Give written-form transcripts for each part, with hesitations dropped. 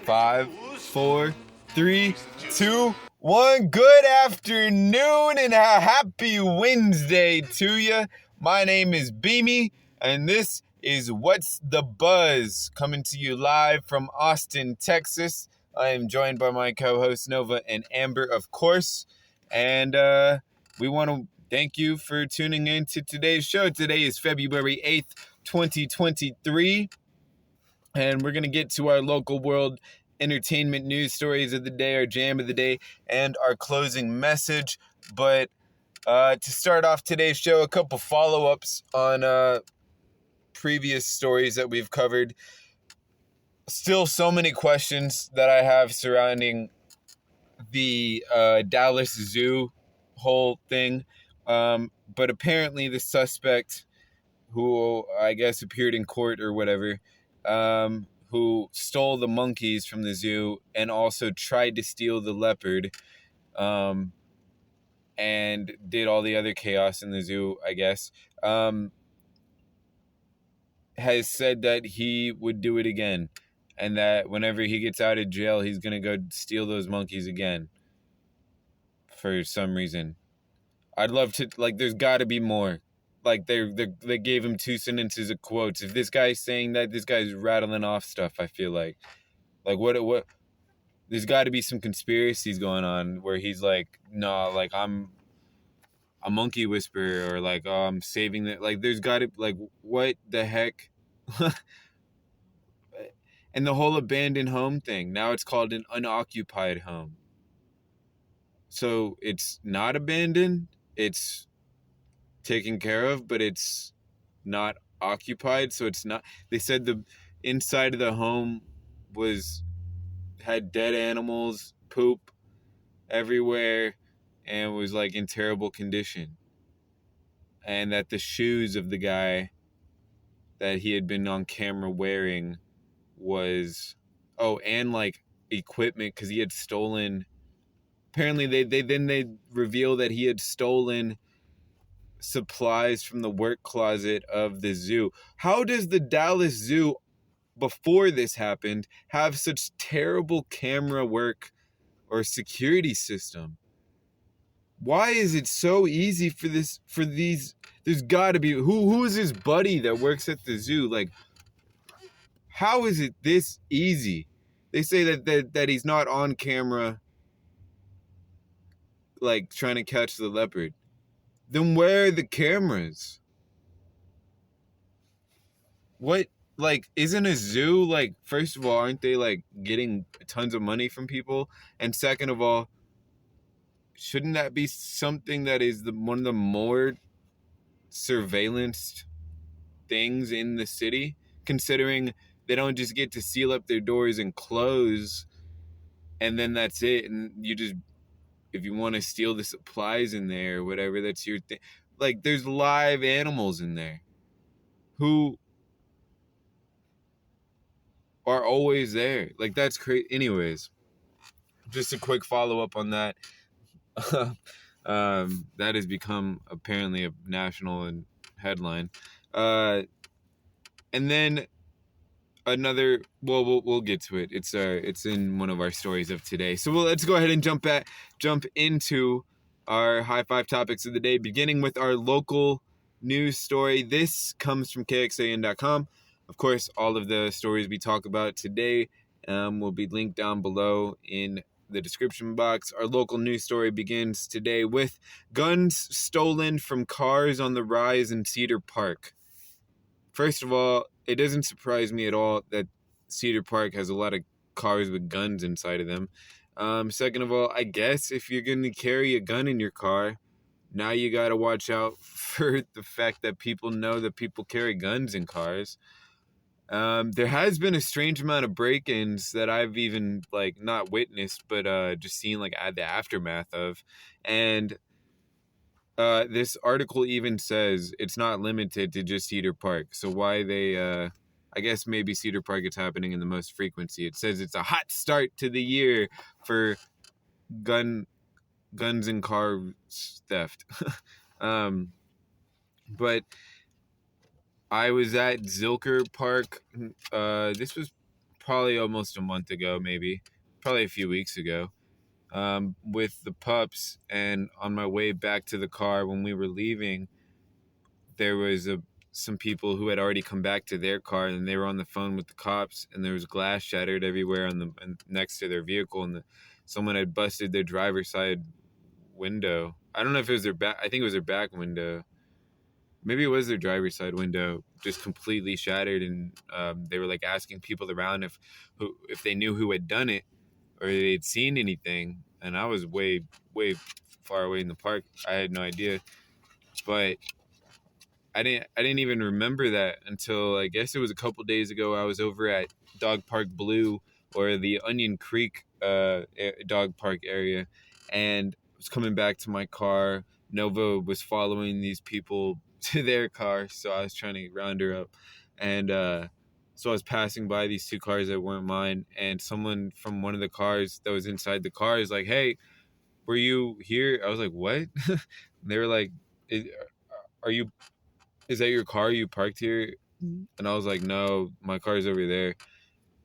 5, 4, 3, 2, 1. Good afternoon and a happy Wednesday to you. My name is Beami, and this is What's the Buzz, coming to you live from Austin, Texas. I am joined by my co-hosts Nova and Amber, of course, and we want to thank you for tuning in to today's show. Today is February 8th, 2023. And we're going to get to our local world entertainment news stories of the day, our jam of the day, and our closing message. But to start off today's show, a couple follow-ups on previous stories that we've covered. Still so many questions that I have surrounding the Dallas Zoo whole thing. But apparently the suspect, who I guess appeared in court or whatever, who stole the monkeys from the zoo and also tried to steal the leopard, and did all the other chaos in the zoo, I guess, has said that he would do it again, and that whenever he gets out of jail, he's going to go steal those monkeys again for some reason. I'd love to, there's got to be more. They gave him 2 sentences of quotes. If this guy's saying that, this guy's rattling off stuff, I feel like. What? There's got to be some conspiracies going on where he's like, no, I'm a monkey whisperer, or I'm saving the, there's got to, what the heck? And the whole abandoned home thing. Now it's called an unoccupied home. So it's not abandoned. It's taken care of, but it's not occupied. So it's not, they said the inside of the home had dead animals, poop everywhere, and was in terrible condition. And that the shoes of the guy that he had been on camera wearing was, and equipment, because he had stolen, apparently they reveal that he had stolen supplies from the work closet of the zoo. How does the Dallas Zoo, before this happened, have such terrible camera work or security system? Why is it so easy for these? There's got to be, who is his buddy that works at the zoo? How is it this easy? They say that he's not on camera trying to catch the leopard. Then where are the cameras? What, isn't a zoo, first of all, aren't they, getting tons of money from people? And second of all, shouldn't that be something that is one of the more surveillanced things in the city? Considering they don't just get to seal up their doors and close, and then that's it, and you just, if you want to steal the supplies in there or whatever, that's your thing. There's live animals in there who are always there. That's crazy. Anyways, just a quick follow-up on that. That has become apparently a national headline. And then another, we'll get to it. It's in one of our stories of today. So let's go ahead and jump into our high five topics of the day, beginning with our local news story. This comes from KXAN.com. Of course, all of the stories we talk about today will be linked down below in the description box. Our local news story begins today with guns stolen from cars on the rise in Cedar Park. First of all, it doesn't surprise me at all that Cedar Park has a lot of cars with guns inside of them. Second of all, I guess if you're going to carry a gun in your car, now you got to watch out for the fact that people know that people carry guns in cars. There has been a strange amount of break-ins that I've even not witnessed, but just seen the aftermath of. And this article even says it's not limited to just Cedar Park. So why they, I guess maybe Cedar Park is happening in the most frequency. It says it's a hot start to the year for guns and car theft. But I was at Zilker Park. This was probably almost a month ago, maybe, probably a few weeks ago, with the pups. And on my way back to the car, when we were leaving, there was some people who had already come back to their car, and they were on the phone with the cops, and there was glass shattered everywhere next to their vehicle, and someone had busted their driver's side window. I don't know if it was their back. I think it was their back window. Maybe it was their driver's side window, just completely shattered, and they were like asking people around if they knew who had done it or they'd seen anything. And I was way far away in the park. I had no idea, but I didn't even remember that until I guess it was a couple days ago. I was over at Dog Park Blue, or the Onion Creek dog park area, and I was coming back to my car. Nova was following these people to their car, so I was trying to round her up, and so I was passing by these two cars that weren't mine, and someone from one of the cars that was inside the car is like, "Hey, were you here?" I was like, "What?" They were like, "Are you? Is that your car you parked here?" And I was like, "No, my car's over there.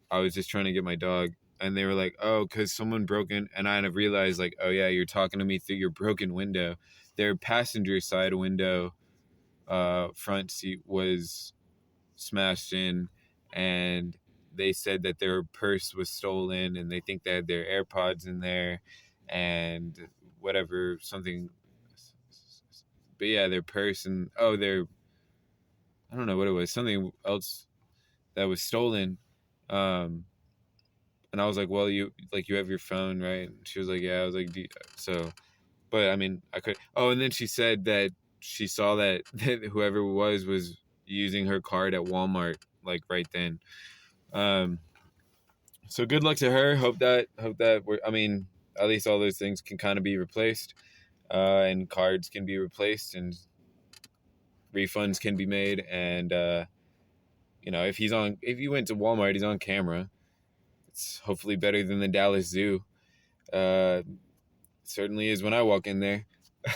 I was just trying to get my dog." And they were like, "Oh, because someone broke in." And I had realized, like, "Oh yeah, you're talking to me through your broken window." Their passenger side window, front seat was smashed in, and they said that their purse was stolen, and they think they had their AirPods in there, and whatever, something. But yeah, their purse, and their, I don't know what it was, something else that was stolen. Um, and I was like, "Well, you have your phone, right?" And she was like, "Yeah." I was like, "So," but I mean, I could. Oh, and then she said that she saw that whoever it was using her card at Walmart, like right then. Um, so good luck to her. Hope that we're. I mean, at least all those things can kind of be replaced, and cards can be replaced, and refunds can be made, and if you went to Walmart, he's on camera. It's hopefully better than the Dallas Zoo. Uh, certainly is when I walk in there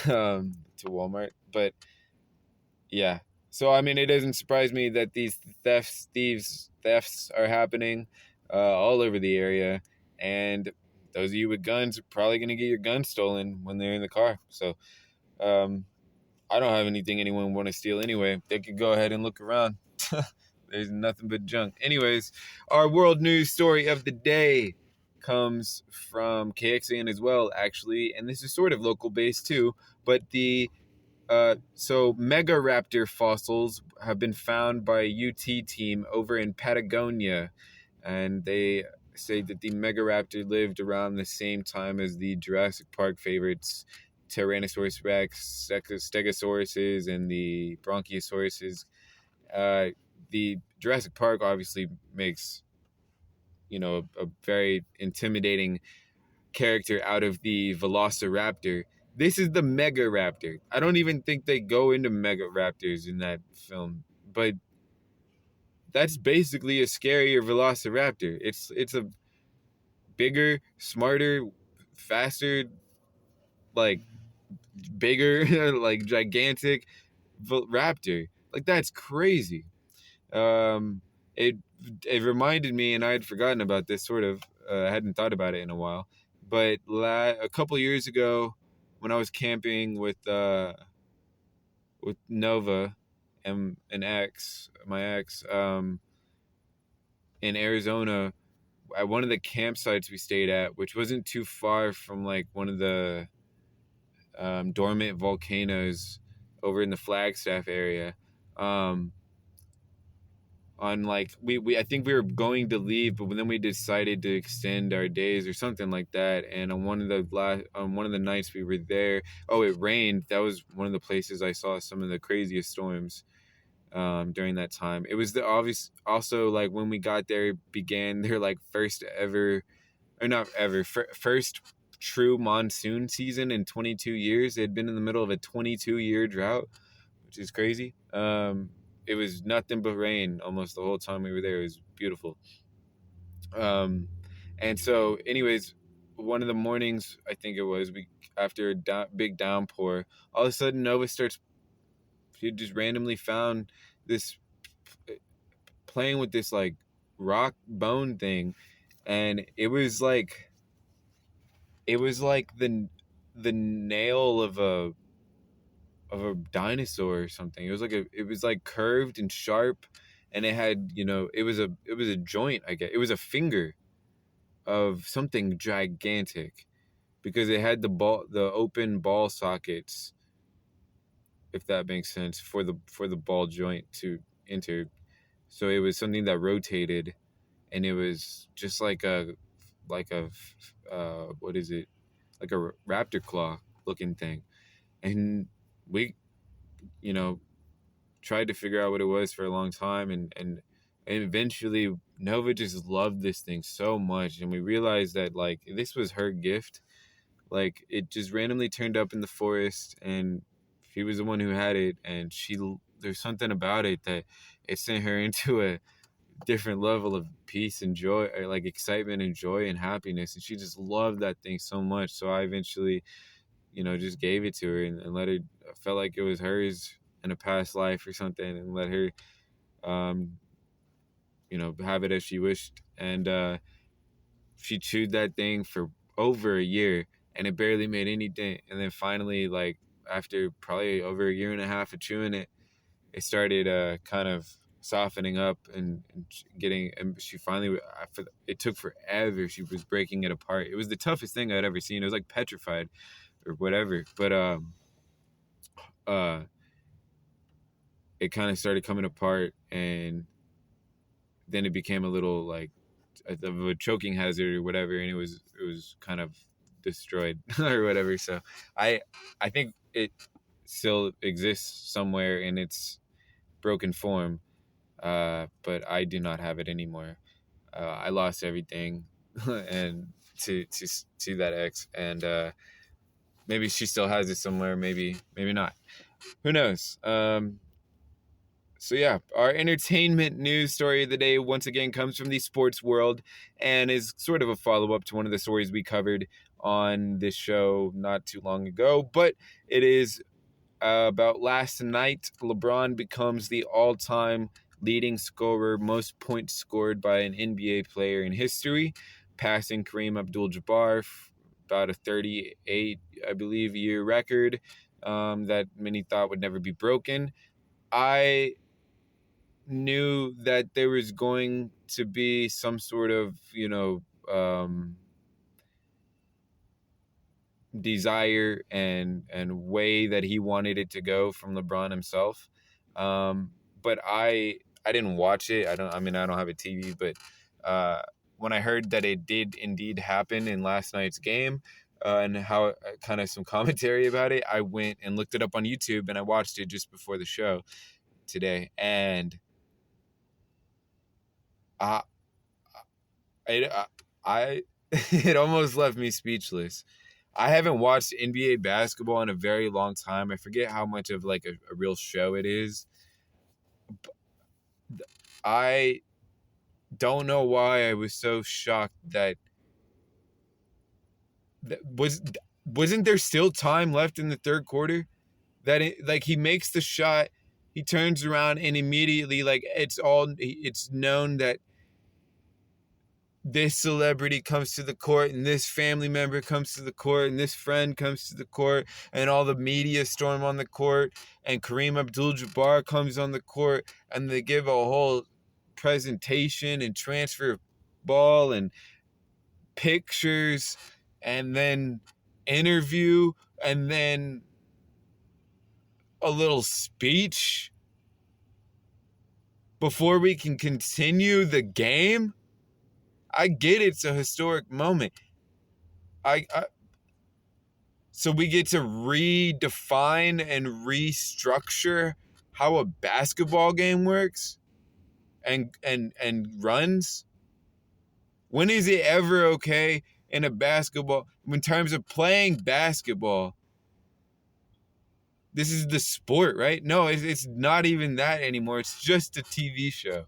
to Walmart. But yeah, so I mean, it doesn't surprise me that these thefts are happening all over the area, and those of you with guns are probably gonna get your gun stolen when they're in the car. So um, I don't have anything anyone want to steal anyway. They could go ahead and look around. There's nothing but junk. Anyways, our world news story of the day comes from KXAN as well, actually, and this is sort of local based too. But so mega raptor fossils have been found by a UT team over in Patagonia, and they say that the mega raptor lived around the same time as the Jurassic Park favorites, Tyrannosaurus Rex, Stegosauruses, and the Bronchiosauruses. Uh, the Jurassic Park obviously makes a very intimidating character out of the Velociraptor. This is the Mega Raptor. I don't even think they go into Mega Raptors in that film, but that's basically a scarier Velociraptor. It's a bigger, smarter, faster, like bigger, like gigantic raptor. Like that's crazy. Um, it it reminded me, and I had forgotten about this. Sort of, I hadn't thought about it in a while. But a couple years ago, when I was camping with Nova and my ex, in Arizona, at one of the campsites we stayed at, which wasn't too far from like one of the dormant volcanoes over in the Flagstaff area. On like we I think we were going to leave, but then we decided to extend our days or something like that. And on one of the nights we were there, it rained. That was one of the places I saw some of the craziest storms during that time. It was the obvious also, like when we got there, began their like first ever, or not ever, first true monsoon season in 22 years. They had been in the middle of a 22-year drought, which is crazy. It was nothing but rain almost the whole time we were there. It was beautiful. And so, anyways, one of the mornings, I think it was, after a big downpour, all of a sudden Nova starts. She just randomly found this, playing with this like rock bone thing, and it was like the nail of a dinosaur or something. It was like curved and sharp, and it had, it was a joint, I guess. It was a finger of something gigantic because it had the open ball sockets, if that makes sense, for the ball joint to enter. So it was something that rotated, and it was just like a what is it? Like a raptor claw looking thing. And we, you know, tried to figure out what it was for a long time, and eventually Nova just loved this thing so much, and we realized that like this was her gift. Like it just randomly turned up in the forest, and she was the one who had it, and there's something about it that it sent her into a different level of peace and joy, or like excitement and joy and happiness, and she just loved that thing so much. So I eventually, just gave it to her, and let her, I felt like it was hers in a past life or something, and let her, um, have it as she wished. And she chewed that thing for over a year, and it barely made any dent. And then finally, like after probably over a year and a half of chewing it, it started kind of softening up, and getting. And she finally, it took forever. She was breaking it apart. It was the toughest thing I'd ever seen. It was like petrified or whatever. But uh, it kind of started coming apart, and then it became a little like of a choking hazard or whatever, and it was kind of destroyed or whatever. So I I think it still exists somewhere in its broken form, but I do not have it anymore. I lost everything, and to that ex, and maybe she still has it somewhere. Maybe not. Who knows? So yeah, our entertainment news story of the day once again comes from the sports world, and is sort of a follow-up to one of the stories we covered on this show not too long ago. But it is about last night. LeBron becomes the all-time leading scorer, most points scored by an NBA player in history, passing Kareem Abdul-Jabbar, about a 38, I believe, year record that many thought would never be broken. I knew that there was going to be some sort of, desire and way that he wanted it to go from LeBron himself. But I didn't watch it. I don't have a TV, but when I heard that it did indeed happen in last night's game, and how kind of some commentary about it, I went and looked it up on YouTube, and I watched it just before the show today, and I I it almost left me speechless. I haven't watched NBA basketball in a very long time. I forget how much of like a real show it is. I don't know why I was so shocked that wasn't there still time left in the third quarter, that like he makes the shot, he turns around, and immediately like it's known that this celebrity comes to the court, and this family member comes to the court, and this friend comes to the court, and all the media storm on the court, and Kareem Abdul-Jabbar comes on the court, and they give a whole presentation and transfer ball and pictures, and then interview, and then a little speech before we can continue the game. I get it's a historic moment. I So we get to redefine and restructure how a basketball game works and runs. When is it ever okay in a basketball, in terms of playing basketball? This is the sport, right? No, it's not even that anymore. It's just a TV show.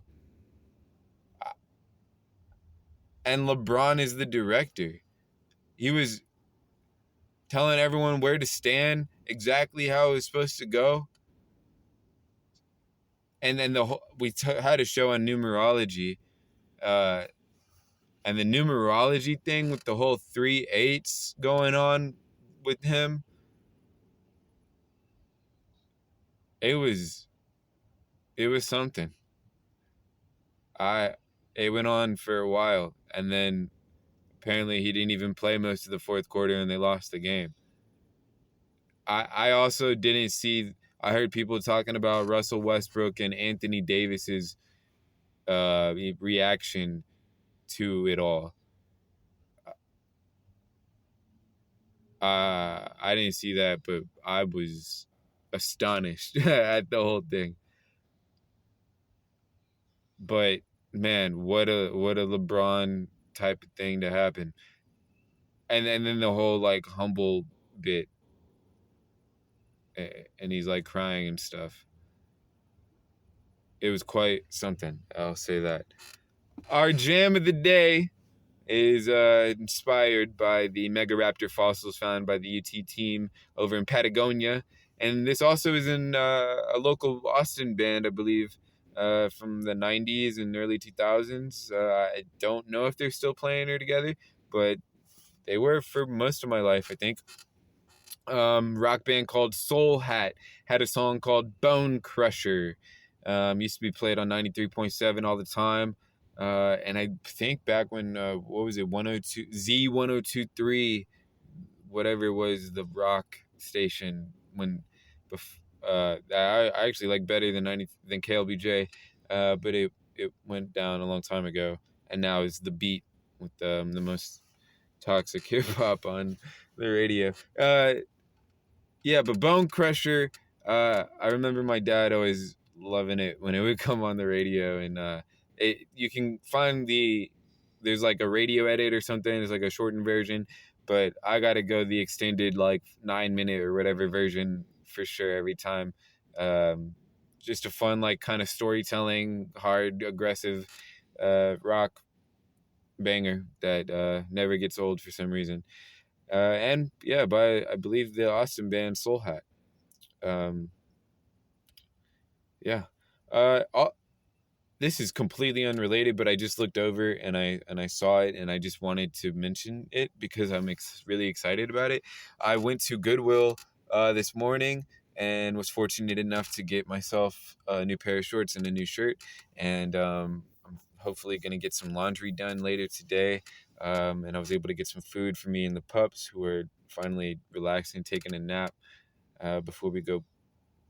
And LeBron is the director. He was telling everyone where to stand, exactly how it was supposed to go. And then we had a show on numerology, Uh, and the numerology thing with the whole 3 8s going on with him, it was something. I it went on for a while, and then apparently he didn't even play most of the fourth quarter, and they lost the game. I also didn't see. I heard people talking about Russell Westbrook and Anthony Davis's reaction to it all. I didn't see that, but I was astonished at the whole thing. But man, what a LeBron type of thing to happen. And then the whole like humble bit, and he's like crying and stuff. It was quite something. I'll say that. Our jam of the day is inspired by the Megaraptor fossils found by the UT team over in Patagonia. And this also is in a local Austin band, I believe, from the 90s and early 2000s. I don't know if they're still playing her together, but they were for most of my life, I think. Rock band called Soul Hat had a song called Bone Crusher. Used to be played on 93.7 all the time. And I think back when, what was it, 102, Z1023, whatever it was, the rock station, when, I actually like better than KLBJ, but it went down a long time ago. And now is the beat with the most toxic hip hop on the radio. Yeah, but Bone Crusher, I remember my dad always loving it when it would come on the radio, and you can find there's like a radio edit or something. There's like a shortened version, but I gotta go the extended like 9 minute or whatever version for sure every time. Just a fun like kind of storytelling, hard, aggressive, rock banger that never gets old for some reason. And yeah, by I believe the Austin band Soul Hat. Um, yeah. All, this is completely unrelated, but I just looked over and I saw it, and I just wanted to mention it because I'm really excited about it. I went to Goodwill this morning and was fortunate enough to get myself a new pair of shorts and a new shirt, and I'm hopefully gonna get some laundry done later today. And I was able to get some food for me and the pups, who are finally relaxing, taking a nap before we go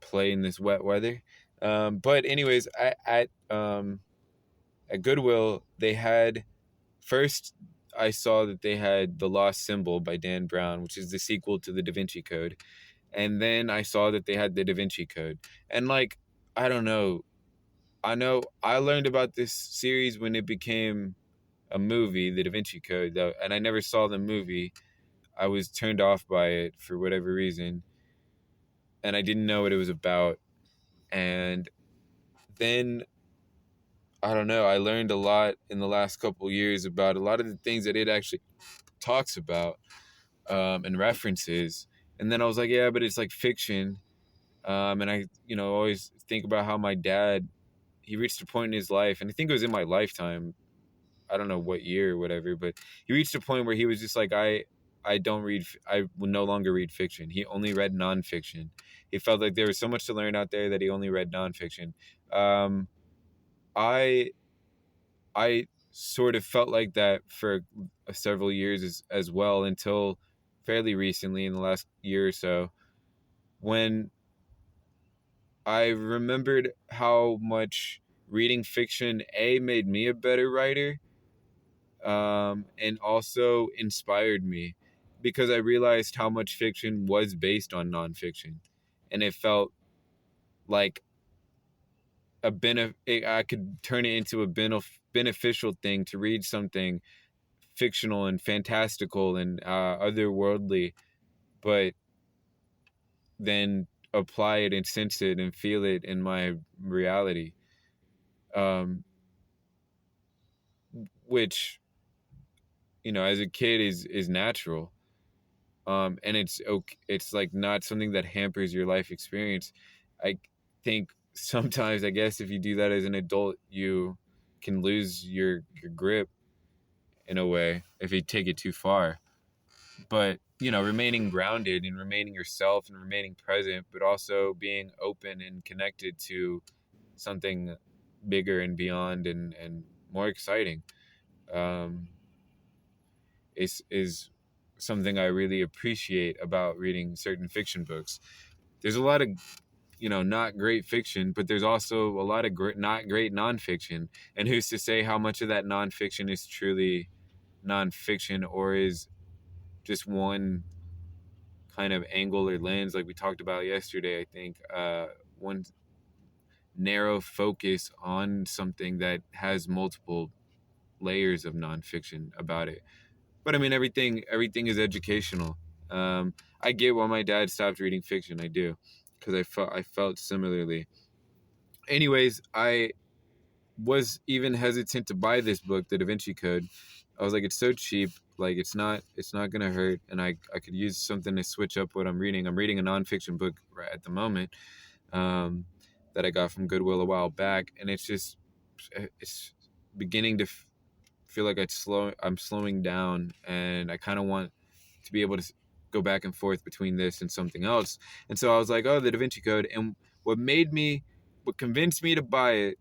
play in this wet weather. But anyways, at Goodwill they had first. I saw that they had The Lost Symbol by Dan Brown, which is the sequel to the Da Vinci Code, and then I saw that they had the Da Vinci Code, and like I don't know. I know I learned about this series when it became a movie, The Da Vinci Code, though, and I never saw the movie. I was turned off by it for whatever reason, and I didn't know what it was about. And then I don't know. I learned a lot in the last couple of years about a lot of the things that it actually talks about and references. And then I was like, yeah, but it's like fiction. And I, always think about how my dad, he reached a point in his life, and I think it was in my lifetime. I don't know what year or whatever, but he reached a point where he was just like, I don't read, I will no longer read fiction. He only read nonfiction. He felt like there was so much to learn out there that he only read nonfiction. I I sort of felt like that for several years as well, until fairly recently, in the last year or so, when I remembered how much reading fiction made me a better writer, and also inspired me, because I realized how much fiction was based on nonfiction, and it felt like I could turn it into a beneficial thing to read something fictional and fantastical and otherworldly, but then apply it and sense it and feel it in my reality, um, which as a kid is natural, and it's okay. It's like not something that hampers your life experience. I think sometimes, I guess, if you do that as an adult, you can lose your grip in a way if you take it too far. But remaining grounded and remaining yourself and remaining present, but also being open and connected to something bigger and beyond and more exciting, um, is something I really appreciate about reading certain fiction books. There's a lot of not great fiction, but there's also a lot of not great nonfiction. And who's to say how much of that nonfiction is truly nonfiction or is just one kind of angle or lens, like we talked about yesterday. I think one narrow focus on something that has multiple layers of nonfiction about it. But I mean, everything is educational. I get why my dad stopped reading fiction. I do, because I felt similarly. Anyways, I was even hesitant to buy this book, The Da Vinci Code. I was like, it's so cheap, like it's not gonna hurt, and I could use something to switch up what I'm reading. I'm reading a nonfiction book right at the moment, um, that I got from Goodwill a while back, and it's beginning to feel like I'm slowing down, and I kind of want to be able to go back and forth between this and something else. And so I was like, oh, The Da Vinci Code. And what convinced me to buy it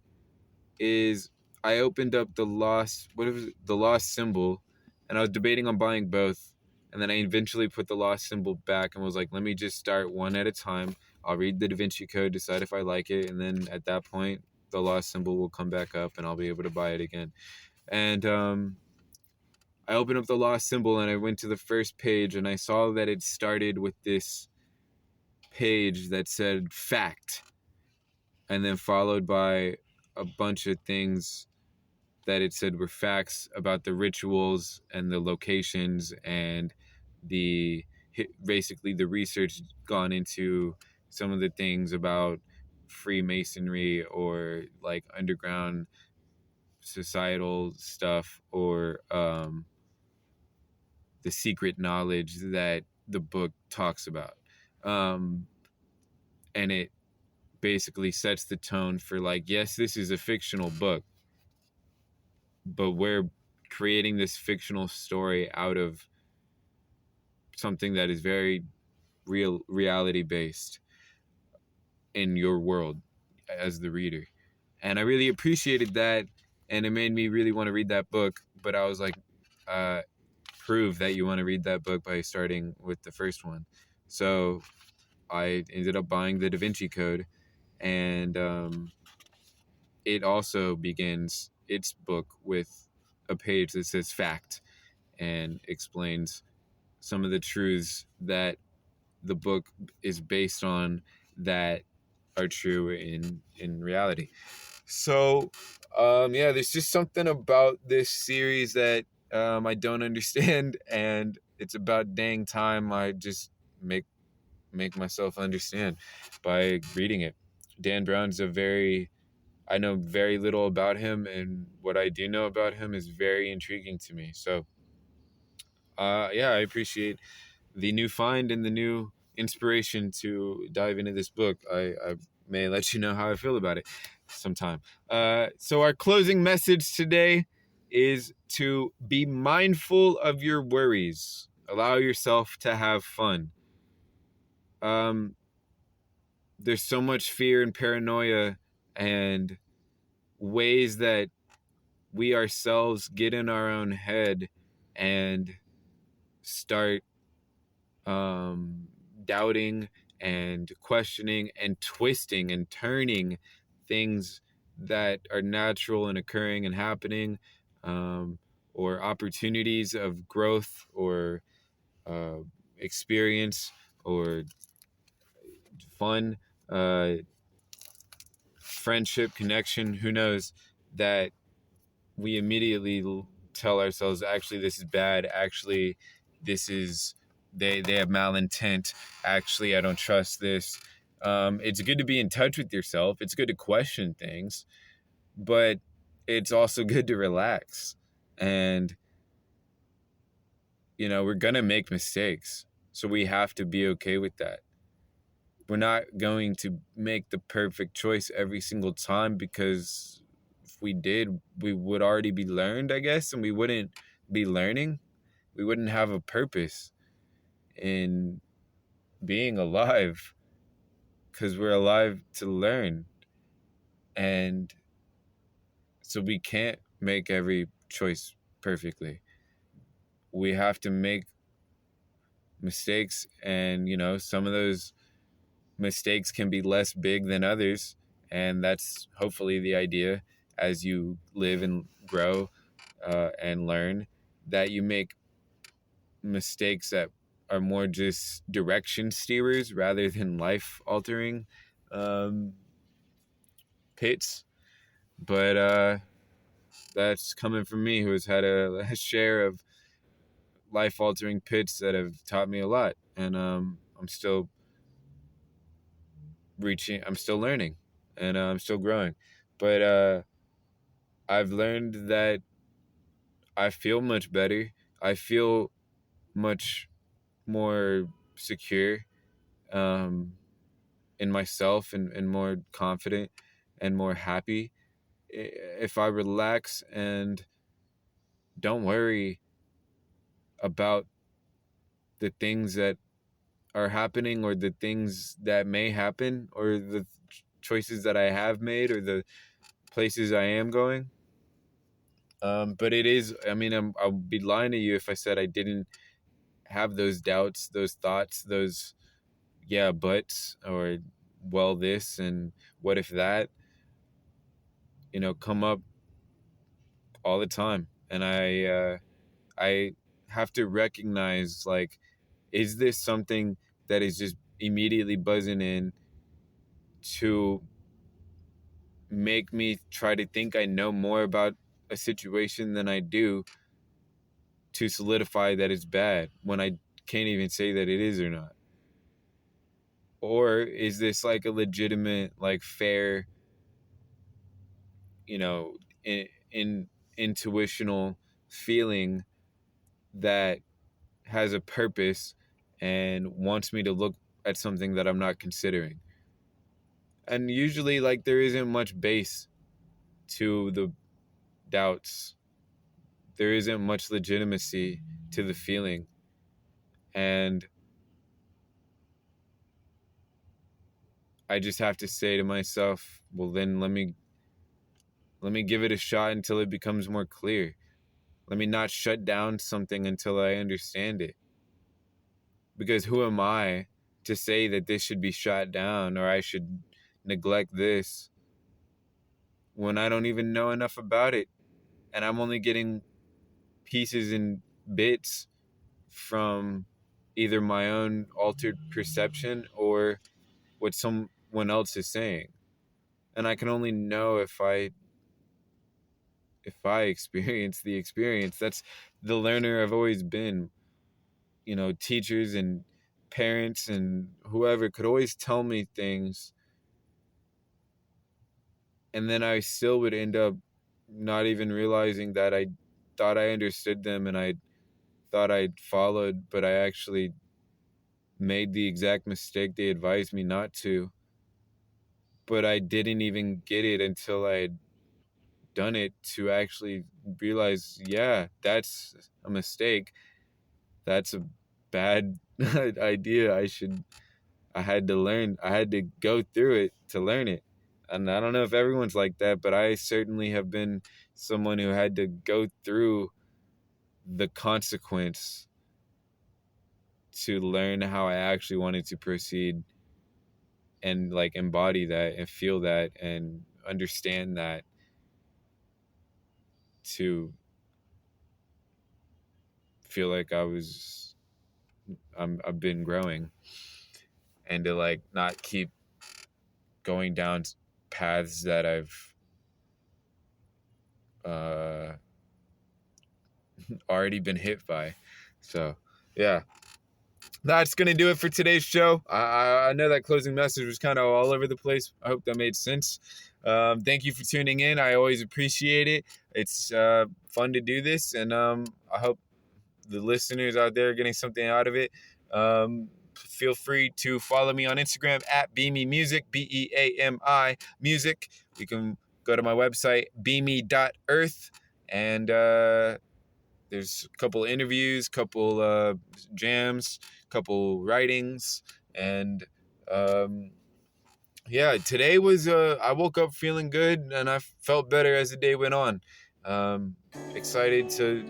is I opened up the lost symbol, and I was debating on buying both, and then I eventually put the lost symbol back and was like, let me just start one at a time. I'll read the Da Vinci Code, decide if I like it, and then at that point, the lost symbol will come back up, and I'll be able to buy it again. And I opened up the lost symbol, and I went to the first page, and I saw that it started with this page that said fact, and then followed by a bunch of things that it said were facts about the rituals and the locations and the basically the research gone into some of the things about Freemasonry or like underground societal stuff, or the secret knowledge that the book talks about. And it basically sets the tone for like, yes, this is a fictional book, but we're creating this fictional story out of something that is very reality based in your world as the reader. And I really appreciated that, and it made me really want to read that book. But I was like, prove that you want to read that book by starting with the first one. So I ended up buying the Da Vinci Code, and it also begins its book with a page that says fact and explains some of the truths that the book is based on that are true in reality. So yeah, there's just something about this series that I don't understand, and it's about dang time I just make myself understand by reading it. Dan Brown's I know very little about him, and what I do know about him is very intriguing to me. So yeah, I appreciate the new find and the new inspiration to dive into this book. I may let you know how I feel about it sometime. So our closing message today is to be mindful of your worries. Allow yourself to have fun. There's so much fear and paranoia and ways that we ourselves get in our own head and start doubting and questioning and twisting and turning things that are natural and occurring and happening, or opportunities of growth or experience or fun, uh, friendship, connection, who knows, that we immediately tell ourselves, actually, this is bad. Actually, this is, they have malintent. Actually, I don't trust this. It's good to be in touch with yourself. It's good to question things, but it's also good to relax. And, we're going to make mistakes. So we have to be okay with that. We're not going to make the perfect choice every single time, because we did, we would already be learned, I guess, and we wouldn't be learning. We wouldn't have a purpose in being alive, because we're alive to learn. And so we can't make every choice perfectly. We have to make mistakes, and some of those mistakes can be less big than others, and that's hopefully the idea. As you live and grow and learn, that you make mistakes that are more just direction steerers rather than life altering um, pits. But that's coming from me, who has had a share of life altering pits that have taught me a lot. And I'm still I'm still learning, and I'm still growing. But I've learned that I feel much better. I feel much more secure um, in myself, and more confident and more happy if I relax and don't worry about the things that are happening, or the things that may happen, or the choices that I have made, or the places I am going. But it is, I mean, I'll be lying to you if I said I didn't have those doubts, those thoughts, those, yeah, buts, or well, this, and what if that, come up all the time. And I have to recognize, like, is this something that is just immediately buzzing in to make me try to think I know more about a situation than I do, to solidify that it's bad when I can't even say that it is or not? Or is this like a legitimate, like, fair, you know, in intuitional feeling that has a purpose and wants me to look at something that I'm not considering? And usually, like, there isn't much base to the doubts. There isn't much legitimacy to the feeling. And I just have to say to myself, well, then let me give it a shot until it becomes more clear. Let me not shut down something until I understand it. Because who am I to say that this should be shot down, or I should neglect this, when I don't even know enough about it, and I'm only getting pieces and bits from either my own altered perception or what someone else is saying. And I can only know if I experience the experience. That's the learner I've always been. Teachers and parents and whoever could always tell me things, and then I still would end up not even realizing that I thought I understood them, and I thought I'd followed, but I actually made the exact mistake they advised me not to. But I didn't even get it until I had done it, to actually realize, yeah, that's a mistake. That's a bad idea. I had to learn. I had to go through it to learn it. And I don't know if everyone's like that, but I certainly have been someone who had to go through the consequence to learn how I actually wanted to proceed, and, like, embody that and feel that and understand that, to feel like I've been growing, and to, like, not keep going down paths that I've uh, already been hit by. So, yeah, that's gonna do it for today's show. I know that closing message was kind of all over the place. I hope that made sense. Thank you for tuning in. I always appreciate it. It's fun to do this, and I hope the listeners out there are getting something out of it. Feel free to follow me on Instagram at Beami Music, Beami Music. You can go to my website, beami.earth, and there's a couple interviews, couple jams, couple writings, and yeah, today was I woke up feeling good, and I felt better as the day went on. Excited to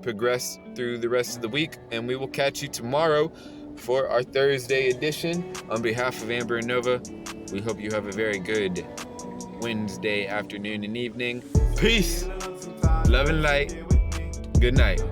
progress through the rest of the week, and we will catch you tomorrow for our Thursday edition. On behalf of Amber and Nova, we hope you have a very good Wednesday afternoon and evening. Peace, love and light. Good night.